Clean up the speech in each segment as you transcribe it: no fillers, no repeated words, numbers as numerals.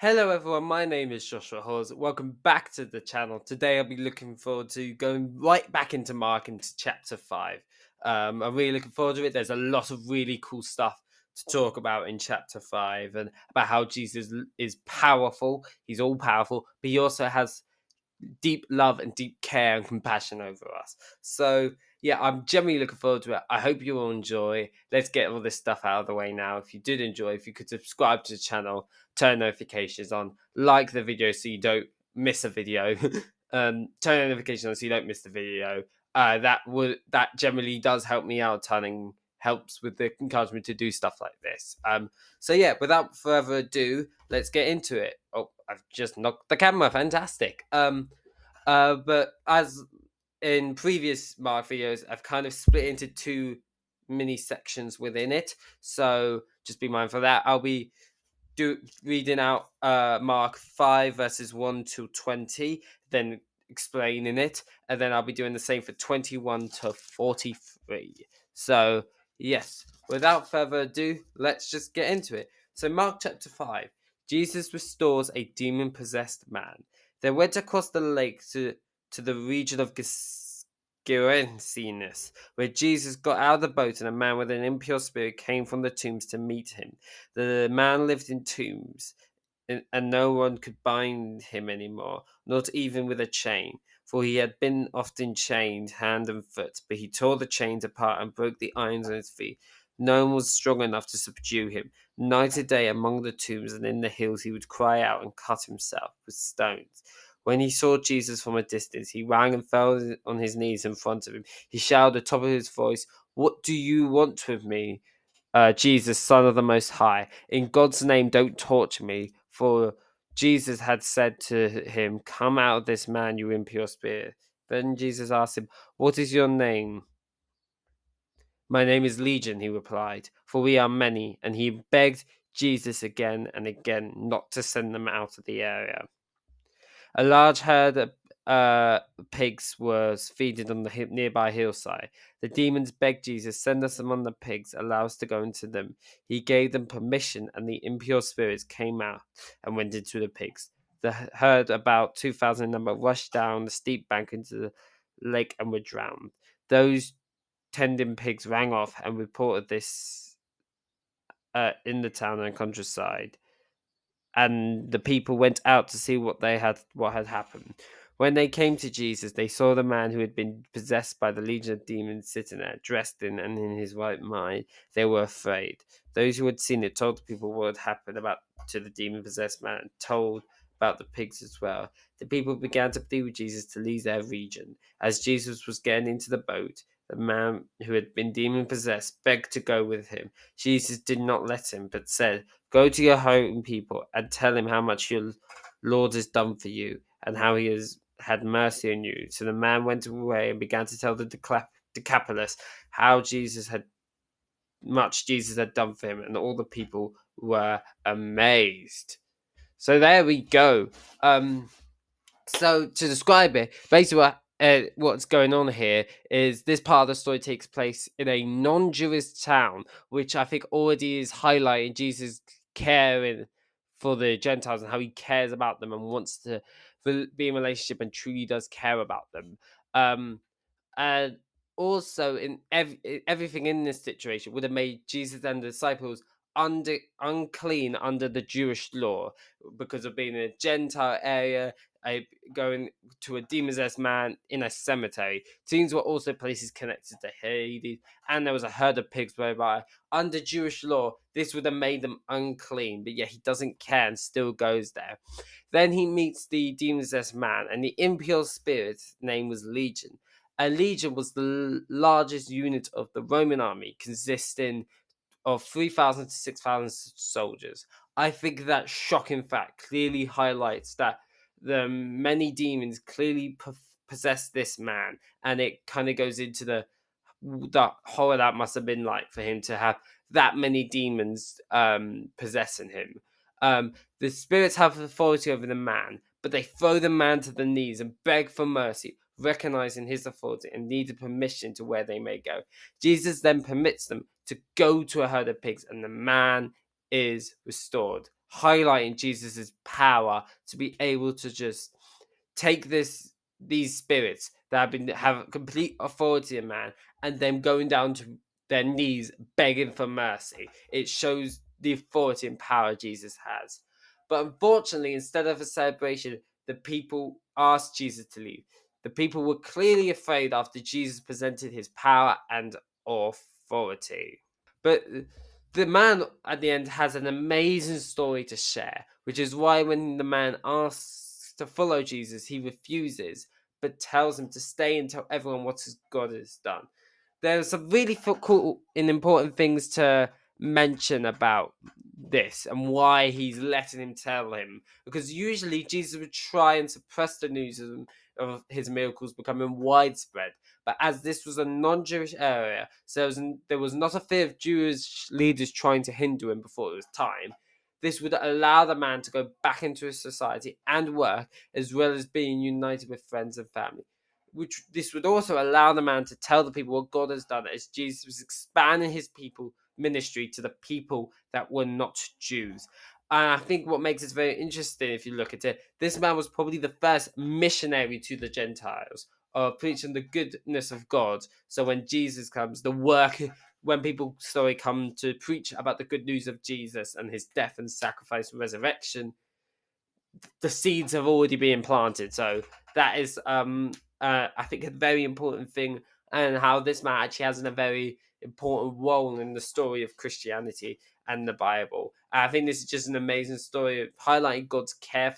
Hello everyone, my name is Joshua Hawes. Welcome back to the channel. Today I'll be looking forward to going right back into Mark into chapter 5. I'm really looking forward to it. There's a lot of really cool stuff to talk about in chapter 5 and about how Jesus is powerful. He's all powerful, but he also has deep love and deep care and compassion over us. So yeah, I'm generally looking forward to it. I hope you will enjoy. Let's get all this stuff out of the way now. If you did enjoy, if you could subscribe to the channel, turn notifications on, like the video so you don't miss a video. Turn notifications on so you don't miss the video. That generally does help me out a ton and helps with the encouragement to do stuff like this. So yeah, without further ado, let's get into it. Oh, I've just knocked the camera. Fantastic. But as in previous Mark videos, I've kind of split into two mini sections within it. So just be mindful of that. I'll be reading out Mark 5 verses 1 to 20, then explaining it, and then I'll be doing the same for 21 to 43. So yes, without further ado, let's just get into it. So Mark chapter 5, Jesus restores a demon-possessed man. They went across the lake to the region of Gerasenes, where Jesus got out of the boat and a man with an impure spirit came from the tombs to meet him. The man lived in tombs, and no one could bind him anymore, not even with a chain, for he had been often chained hand and foot, but he tore the chains apart and broke the irons on his feet. No one was strong enough to subdue him. Night and day among the tombs and in the hills he would cry out and cut himself with stones. When he saw Jesus from a distance, he ran and fell on his knees in front of him. He shouted at the top of his voice, "What do you want with me, Jesus, Son of the Most High? In God's name, don't torture me." For Jesus had said to him, "Come out of this man, you impure spirit." Then Jesus asked him, "What is your name?" "My name is Legion," he replied, "for we are many." And he begged Jesus again and again not to send them out of the area. A large herd of pigs was feeding on the nearby hillside. The demons begged Jesus, "Send us among the pigs, allow us to go into them." He gave them permission, and the impure spirits came out and went into the pigs. The herd, about 2,000 in number, rushed down the steep bank into the lake and were drowned. Those tending pigs rang off and reported this in the town and countryside, and the people went out to see what had happened. When they came to Jesus, they saw the man who had been possessed by the legion of demons sitting there, dressed in and in his right mind. They were afraid. Those who had seen it told the people what had happened to the demon possessed man, and told about the pigs as well. The people began to plead with Jesus to leave their region. As Jesus was getting into the boat, the man who had been demon possessed begged to go with him. Jesus did not let him, but said, "Go to your home people and tell him how much your Lord has done for you and how he has had mercy on you." So the man went away and began to tell the Decapolis how Jesus had done for him, and all the people were amazed. So there we go. So to describe it, basically what's going on here is this part of the story takes place in a non-Jewish town, which I think already is highlighting Jesus' caring for the Gentiles and how he cares about them and wants to be in a relationship and truly does care about them. And also, in everything in this situation would have made Jesus and the disciples unclean under the Jewish law because of being in a Gentile area, going to a demon-possessed man in a cemetery. These were also places connected to Hades, and there was a herd of pigs whereby, under Jewish law, this would have made them unclean, but yet he doesn't care and still goes there. Then he meets the demon-possessed man, and the impure spirit's name was Legion. A legion was the largest unit of the Roman army, consisting of 3,000 to 6,000 soldiers. I think that shocking fact clearly highlights that the many demons clearly possess this man, and it kind of goes into the horror that must have been like for him to have that many demons possessing him. The spirits have authority over the man, but they throw the man to the knees and beg for mercy, recognizing his authority and needed permission to where they may go. Jesus then permits them to go to a herd of pigs, and the man is restored. highlighting Jesus's power to be able to just take these spirits that have complete authority in man, and then going down to their knees begging for mercy. It shows the authority and power Jesus has. But unfortunately, instead of a celebration, the people asked Jesus to leave. The people were clearly afraid after Jesus presented his power and authority. But the man at the end has an amazing story to share, which is why when the man asks to follow Jesus, he refuses, but tells him to stay and tell everyone what his God has done. There's some really cool and important things to mention about this and why he's letting him tell him. Because usually Jesus would try and suppress the news of his miracles becoming widespread. But as this was a non-Jewish area, so there was not a fear of Jewish leaders trying to hinder him before it was time. This would allow the man to go back into his society and work, as well as being united with friends and family. Which this would also allow the man to tell the people what God has done, as Jesus was expanding his people ministry to the people that were not Jews. And I think what makes it very interesting, if you look at it, this man was probably the first missionary to the Gentiles, preaching the goodness of God. So when Jesus comes, when people come to preach about the good news of Jesus and his death and sacrifice and resurrection, the seeds have already been planted. So that is, I think, a very important thing, and how this man actually has a very important role in the story of Christianity and the Bible. And I think this is just an amazing story of highlighting God's care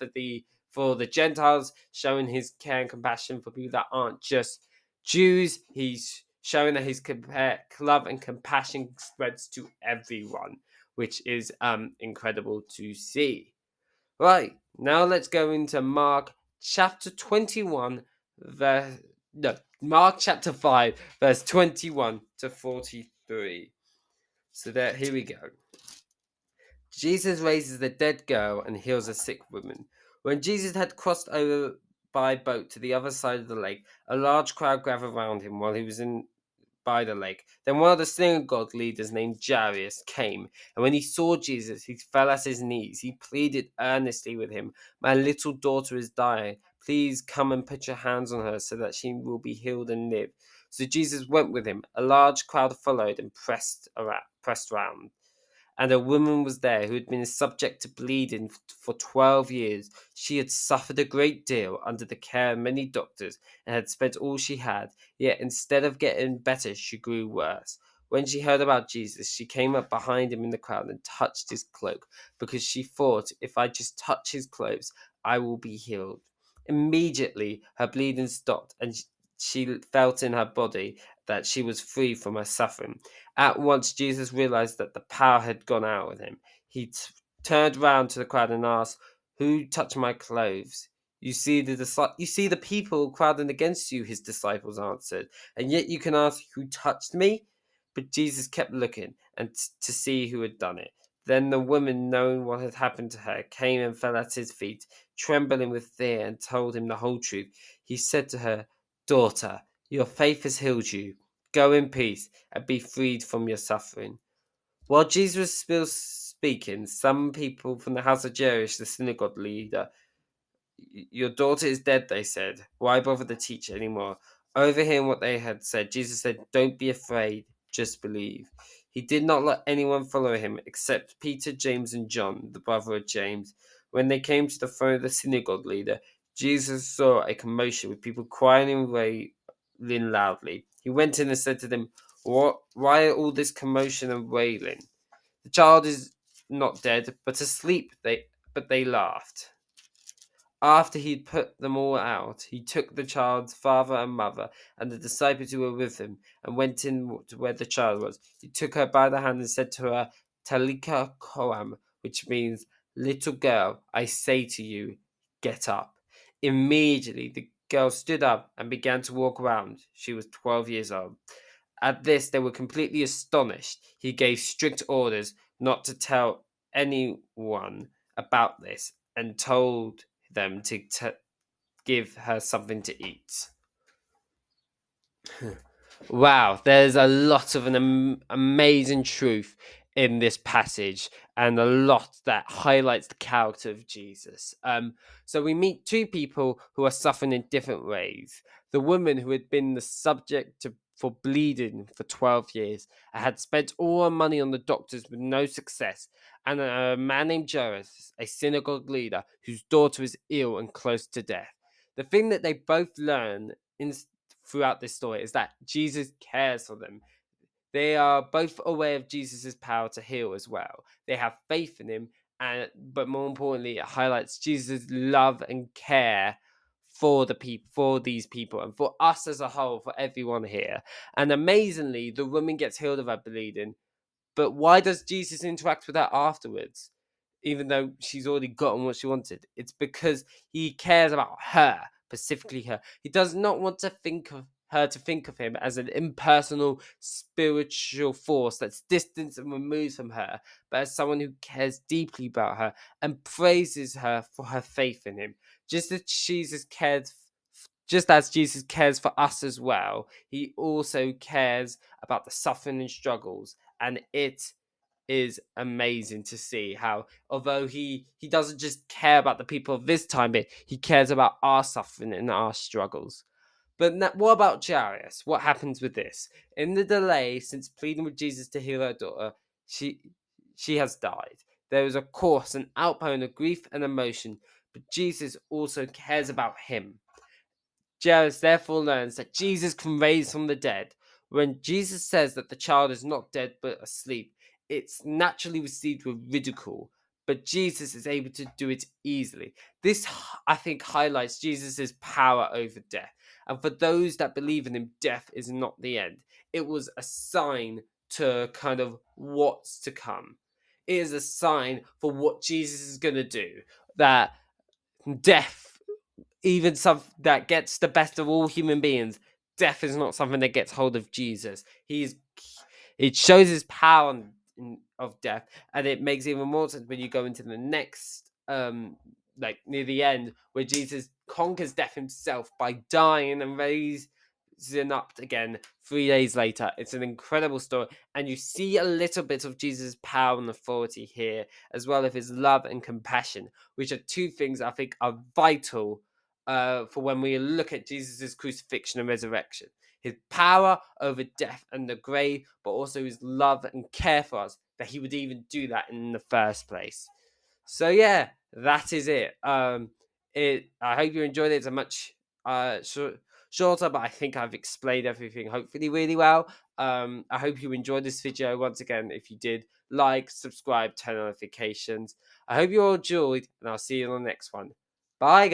for the Gentiles, showing his care and compassion for people that aren't just Jews. He's showing that his love and compassion spreads to everyone, which is incredible to see. Right, now let's go into Mark chapter 21, Mark chapter 5, verse 21 to 43. So here we go. Jesus raises the dead girl and heals a sick woman. When Jesus had crossed over by boat to the other side of the lake, a large crowd gathered around him while he was by the lake. Then one of the synagogue leaders named Jairus came, and when he saw Jesus, he fell at his knees. He pleaded earnestly with him, "My little daughter is dying. Please come and put your hands on her so that she will be healed and live." So Jesus went with him. A large crowd followed and pressed round. And a woman was there who had been subject to bleeding for 12 years. She had suffered a great deal under the care of many doctors and had spent all she had, yet instead of getting better, she grew worse. When she heard about Jesus, she came up behind him in the crowd and touched his cloak, because she thought, "If I just touch his clothes, I will be healed." Immediately, her bleeding stopped, and she felt in her body that she was free from her suffering. At once, Jesus realized that the power had gone out of him. He turned round to the crowd and asked, "Who touched my clothes?" You see the people crowding against you," his disciples answered, "and yet you can ask, 'Who touched me?'" But Jesus kept looking and to see who had done it. Then the woman, knowing what had happened to her, came and fell at his feet, trembling with fear, and told him the whole truth. He said to her, "Daughter, your faith has healed you. Go in peace and be freed from your suffering." While Jesus was still speaking, some people from the house of Jairus, the synagogue leader, "Your daughter is dead," they said. "Why bother the teacher anymore?" Overhearing what they had said, Jesus said, "Don't be afraid, just believe." He did not let anyone follow him except Peter, James, and John, the brother of James. When they came to the throne of the synagogue leader, Jesus saw a commotion with people crying and wailing loudly. He went in and said to them, "Why all this commotion and wailing? The child is not dead, but asleep." But they laughed. After he had put them all out, he took the child's father and mother and the disciples who were with him and went in to where the child was. He took her by the hand and said to her, "Talika koam," which means, "Little girl, I say to you, get up." Immediately the girl stood up and began to walk around. She was 12 years old. At this, they were completely astonished. He gave strict orders not to tell anyone about this and told them to give her something to eat. Wow, there's a lot of an amazing truth in this passage, and a lot that highlights the character of Jesus. So we meet two people who are suffering in different ways. The woman who had been the subject for bleeding for 12 years had spent all her money on the doctors with no success, and a man named Jairus, a synagogue leader whose daughter is ill and close to death. The thing that they both learn throughout this story is that Jesus cares for them. They are both aware of Jesus' power to heal as well. They have faith in him, but more importantly, it highlights Jesus' love and care for these people, and for us as a whole, for everyone here. And amazingly, the woman gets healed of her bleeding. But why does Jesus interact with her afterwards? Even though she's already gotten what she wanted, it's because he cares about her, specifically her. He does not want to think of him as an impersonal spiritual force that's distant and removed from her, but as someone who cares deeply about her and praises her for her faith in him. Just as Jesus cares for us as well, he also cares about the suffering and struggles, and it is amazing to see how, although he doesn't just care about the people of this time, but he cares about our suffering and our struggles. But what about Jairus? What happens with this? In the delay since pleading with Jesus to heal her daughter, she she has died. There is, of course, an outpouring of grief and emotion, but Jesus also cares about him. Jairus therefore learns that Jesus can raise from the dead. When Jesus says that the child is not dead but asleep, it's naturally received with ridicule, but Jesus is able to do it easily. This, I think, highlights Jesus' power over death. And for those that believe in him, death is not the end. It was a sign to kind of what's to come. It is a sign for what Jesus is going to do. That death, even something that gets the best of all human beings, death is not something that gets hold of Jesus. It shows his power of death, and it makes even more sense when you go into the next, like near the end, where Jesus conquers death himself by dying and raising up again 3 days later. It's an incredible story, and you see a little bit of Jesus' power and authority here, as well as his love and compassion, which are two things I think are vital for when we look at Jesus' crucifixion and resurrection. His power over death and the grave, but also his love and care for us, that he would even do that in the first place. So yeah, that is it. I hope you enjoyed it. It's a much shorter, but I think I've explained everything hopefully really well. I hope you enjoyed this video. Once again, if you did, like, subscribe, turn on notifications. I hope you all enjoyed, and I'll see you on the next one. Bye, guys.